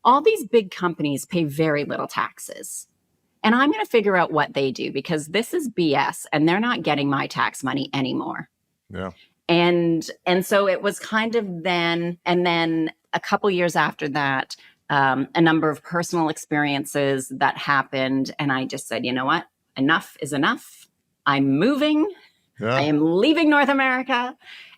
all these big companies pay very little taxes. And I'm going to figure out what they do because this is BS and they're not getting my tax money anymore. Yeah. And so it was kind of then, and then a couple years after that, a number of personal experiences that happened. And I just said, you know what? Enough is enough. I'm moving. Yeah. I am leaving North America.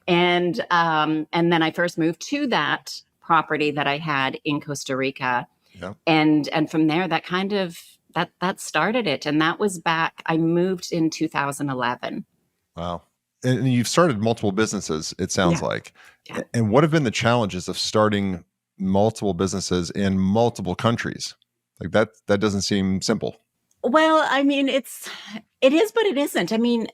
And then I first moved to that property that I had in Costa Rica. Yeah. And from there, that kind of, that started it. And that was back, I moved in 2011. Wow. And you've started multiple businesses, it sounds like. Yeah. And what have been the challenges of starting multiple businesses in multiple countries? Like that doesn't seem simple. Well, I mean, it is, but it isn't. I mean,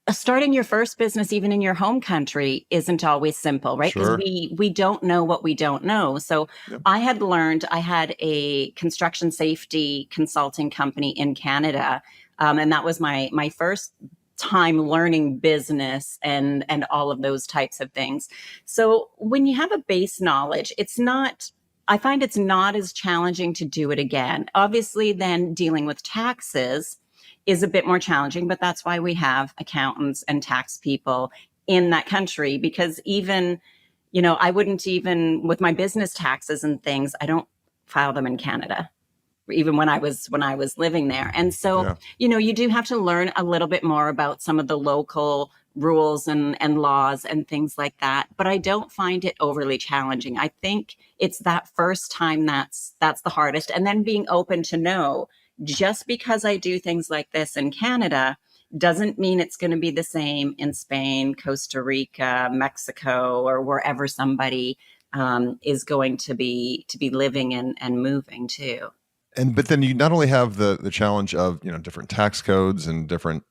starting your first business, even in your home country, isn't always simple, right? Because Sure. we don't know what we don't know. So Yep. I had a construction safety consulting company in Canada. And that was my first time learning business and all of those types of things. So when you have a base knowledge, I find it's not as challenging to do it again. Obviously, then dealing with taxes is a bit more challenging, but that's why we have accountants and tax people in that country, because even, I wouldn't even with my business taxes and things, I don't file them in Canada, even when I was living there. And so, Yeah. You do have to learn a little bit more about some of the local rules and laws and things like that. But I don't find it overly challenging. I think it's that first time that's the hardest. And then being open to know, just because I do things like this in Canada doesn't mean it's going to be the same in Spain, Costa Rica, Mexico, or wherever somebody is going to be living and moving to. But then you not only have the challenge of different tax codes and different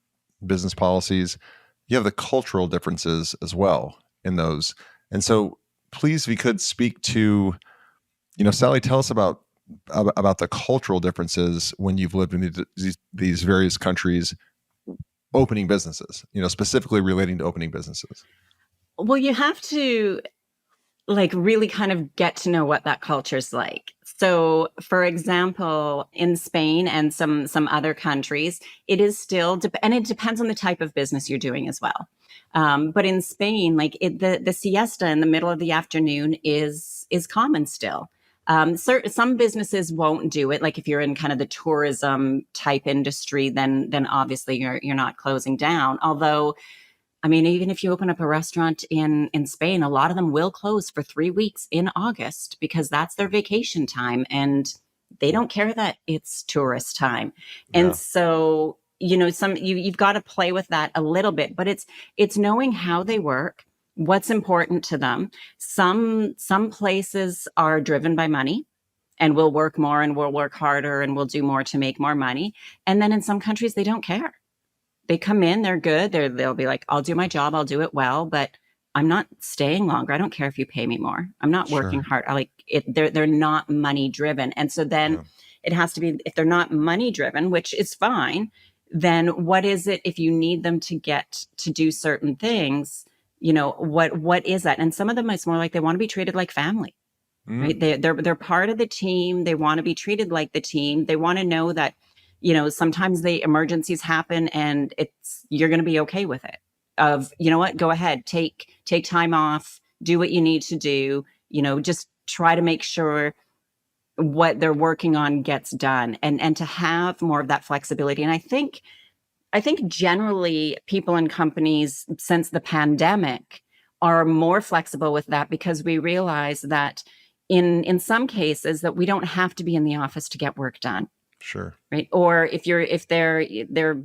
business policies, you have the cultural differences as well in those. And so, please, if you could speak to, Sally, tell us about the cultural differences when you've lived in these various countries, opening businesses. Specifically relating to opening businesses. Well, you have to really kind of get to know what that culture's like. So, for example, in Spain and some other countries, it is still, and it depends on the type of business you're doing as well. But in Spain, the siesta in the middle of the afternoon is common still. Some businesses won't do it. Like if you're in kind of the tourism type industry, then obviously you're not closing down. Although, I mean, even if you open up a restaurant in Spain, a lot of them will close for 3 weeks in August because that's their vacation time and they don't care that it's tourist time. Yeah. And so, you've got to play with that a little bit, but it's knowing how they work, what's important to them. Some places are driven by money and will work more and will work harder and will do more to make more money. And then in some countries, they don't care. They come in, they're good. They'll be like, I'll do my job, I'll do it well, but I'm not staying longer. I don't care if you pay me more. I'm not working hard. They're not money driven. And so then it has to be, if they're not money driven, which is fine, then what is it if you need them to get to do certain things? What is that? And some of them, it's more like they want to be treated like family. Right? They're part of the team. They want to be treated like the team. They want to know that, sometimes the emergencies happen and you're going to be okay with it. What, go ahead, take time off, do what you need to do, just try to make sure what they're working on gets done and to have more of that flexibility. And I think generally people and companies since the pandemic are more flexible with that because we realize that in some cases that we don't have to be in the office to get work done. Sure. Right. Or if they're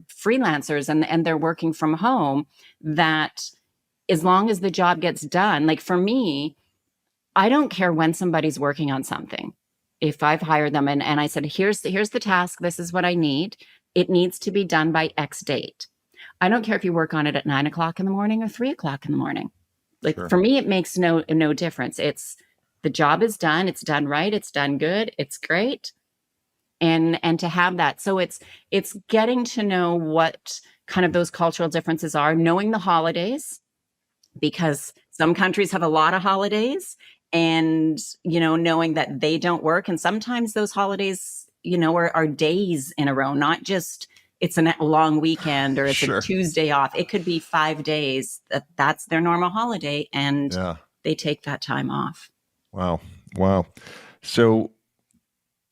freelancers and they're working from home, that as long as the job gets done, like for me, I don't care when somebody's working on something. If I've hired them and I said, here's the task, this is what I need. It needs to be done by X date. I don't care if you work on it at 9 o'clock in the morning or 3 o'clock in the morning. Like for me, it makes no difference. It's the job is done. It's done right. It's done good. It's great. And to have that. So it's getting to know what kind of those cultural differences are, knowing the holidays, because some countries have a lot of holidays and, knowing that they don't work. And sometimes those holidays, are days in a row, not just it's a long weekend or it's a Sure. Tuesday off. It could be 5 days that's their normal holiday, and Yeah. they take that time off. Wow. Wow. So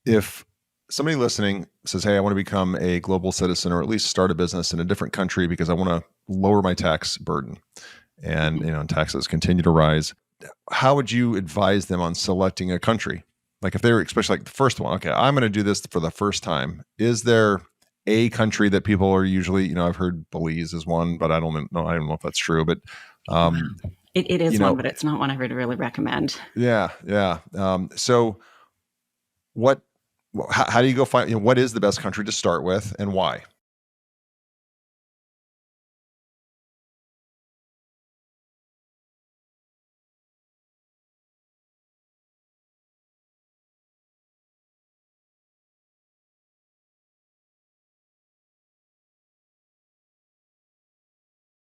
if somebody listening says, hey, I want to become a global citizen or at least start a business in a different country because I want to lower my tax burden and, taxes continue to rise, how would you advise them on selecting a country? Like if they're, especially like the first one, okay, I'm going to do this for the first time. Is there a country that people are usually, I've heard Belize is one, but I don't know if that's true, but, It is one, but it's not one I would really recommend. yeah. Yeah. So how do you go find, what is the best country to start with and why?